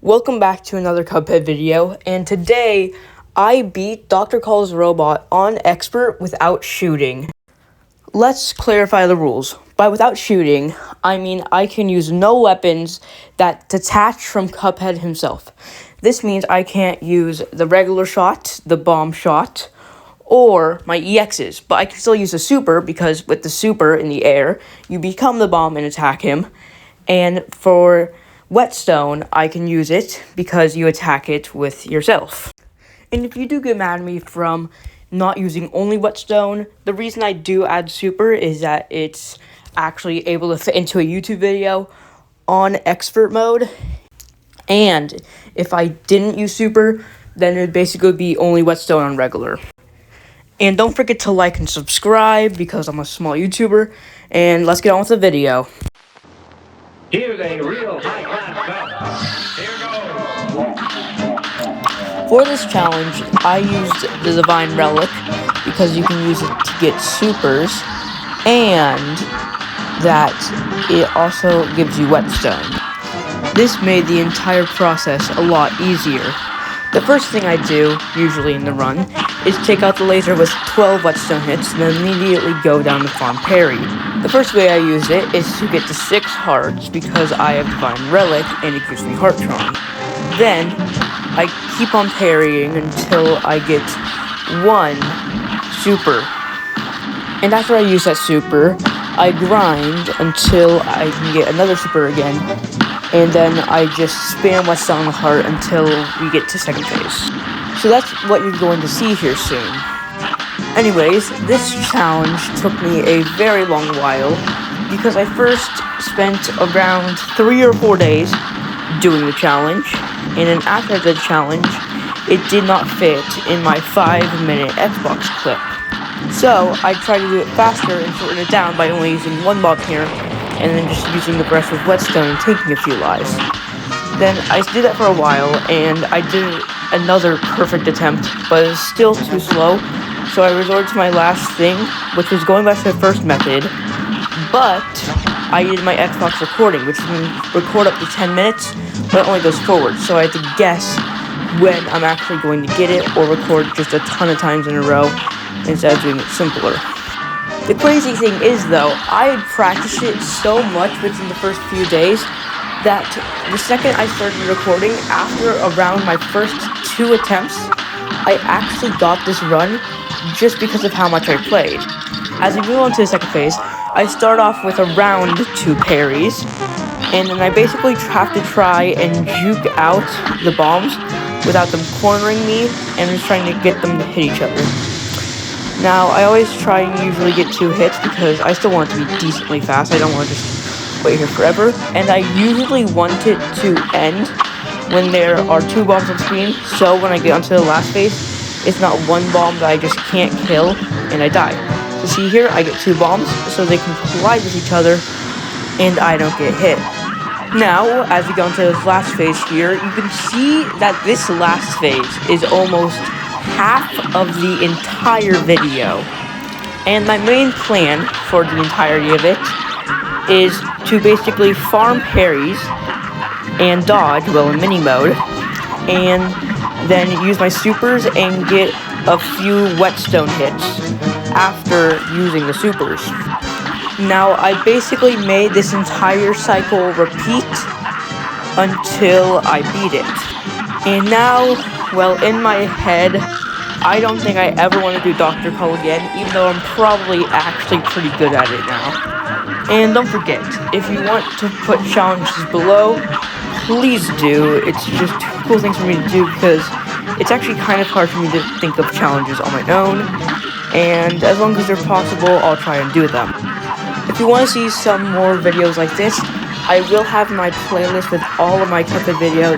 Welcome back to another Cuphead video, and today I beat Dr.kahl's robot on Expert without shooting. Let's clarify the rules. By without shooting, I mean I can use no weapons that detach from Cuphead himself. This means I can't use the regular shot, the bomb shot, or my EXs, but I can still use the super because with the super in the air, you become the bomb and attack him. And for Whetstone, I can use it because you attack it with yourself. And if you do get mad at me from not using only Whetstone, the reason I do add super is that it's actually able to fit into a YouTube video on expert mode. And if I didn't use super, then it would basically be only Whetstone on regular. And don't forget to like and subscribe because I'm a small YouTuber. And let's get on with the video. Here's a real high-class belt. Here goes. For this challenge, I used the Divine Relic because you can use it to get supers, and that it also gives you Whetstone. This made the entire process a lot easier. The first thing I do, usually in the run, is take out the laser with 12 Whetstone hits and then immediately go down to farm parry. The first way I use it is to get to 6 hearts because I have Divine Relic and it gives me Heart Charm. Then, I keep on parrying until I get 1 super. And after I use that super, I grind until I can get another super again. And then I just spam Whetstone on the heart until we get to second phase. So that's what you're going to see here soon. Anyways, this challenge took me a very long while because I first spent around 3 or 4 days doing the challenge, and then after the challenge, it did not fit in my 5-minute Xbox clip. So I tried to do it faster and shorten it down by only using 1 bomb here, and then just using the rest with Whetstone and taking a few lives. Then I did that for a while, and I did another perfect attempt, but it was still too slow, so I resorted to my last thing, which was going back to the first method, but I needed my Xbox recording, which can record up to 10 minutes, but it only goes forward, so I had to guess when I'm actually going to get it, or record just a ton of times in a row, instead of doing it simpler. The crazy thing is, though, I had practiced it so much within the first few days that the second I started recording, after around my first 2 attempts, I actually got this run just because of how much I played. As we move on to the second phase, I start off with around 2 parries, and then I basically have to try and juke out the bombs without them cornering me, and just trying to get them to hit each other. Now, I always try and usually get 2 hits because I still want it to be decently fast. I don't want to just wait here forever. And I usually want it to end when there are 2 bombs on screen. So when I get onto the last phase, it's not 1 bomb that I just can't kill and I die. So see here, I get 2 bombs so they can collide with each other and I don't get hit. Now, as we go into this last phase here, you can see that this last phase is almost half of the entire video, and my main plan for the entirety of it is to basically farm parries and dodge, well, in mini mode, and then use my supers and get a few Whetstone hits after using the supers. Now, I basically made this entire cycle repeat until I beat it. And now, well, in my head, I don't think I ever want to do Dr.kahl again, even though I'm probably actually pretty good at it now. And don't forget, if you want to put challenges below, please do. It's just cool things for me to do because it's actually kind of hard for me to think of challenges on my own. And as long as they're possible, I'll try and do them. If you want to see some more videos like this, I will have my playlist with all of my Cuphead videos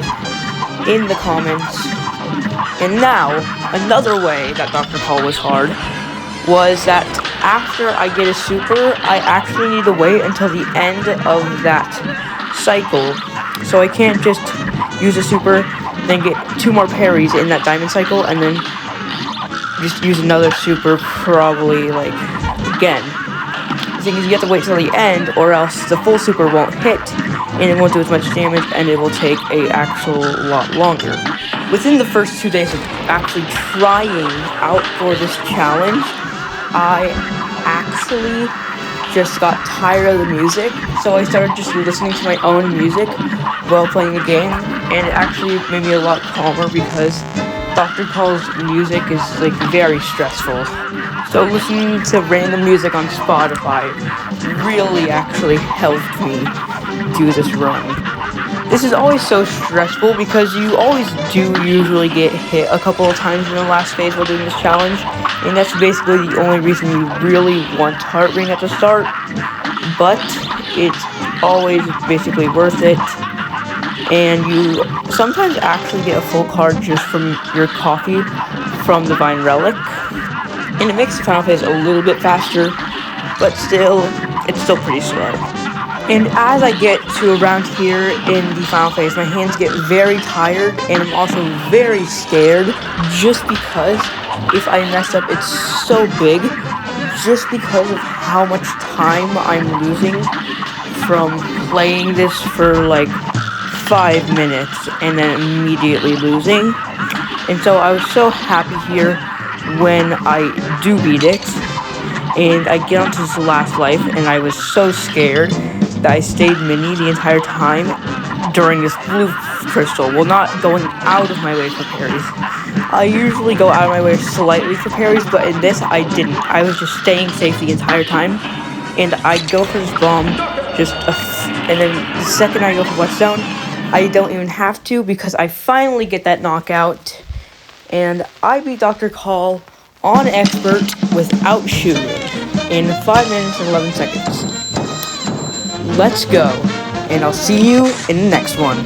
in the comments. And now, another way that Dr.kahl was hard was that after I get a super, I actually need to wait until the end of that cycle. So I can't just use a super, then get 2 more parries in that diamond cycle, and then just use another super probably, like, again. The thing is, you have to wait till the end, or else the full super won't hit, and it won't do as much damage, and it will take a actual lot longer. Within the first 2 days of actually trying out for this challenge, I actually just got tired of the music, so I started just listening to my own music while playing the game, and it actually made me a lot calmer because Dr.kahl's music is like very stressful. So listening to random music on Spotify really actually helped me do this run. This is always so stressful because you always do usually get hit a couple of times in the last phase while doing this challenge, and that's basically the only reason you really want heart ring at the start, but it's always basically worth it, and you sometimes actually get a full card just from your coffee from the Divine Relic, and it makes the final phase a little bit faster, but still, it's still pretty slow. And as I get to around here in the final phase, my hands get very tired, and I'm also very scared, just because if I mess up, it's so big, just because of how much time I'm losing from playing this for like 5 minutes and then immediately losing. And so I was so happy here when I do beat it, and I get onto this last life, and I was so scared that I stayed mini the entire time during this blue crystal, well, not going out of my way for parries. I usually go out of my way slightly for parries, but in this I didn't. I was just staying safe the entire time, and I go for this bomb, and then the second I go for whetstone, I don't even have to because I finally get that knockout, and I beat Dr.kahl on expert without shooting in 5 minutes and 11 seconds. Let's go, and I'll see you in the next one.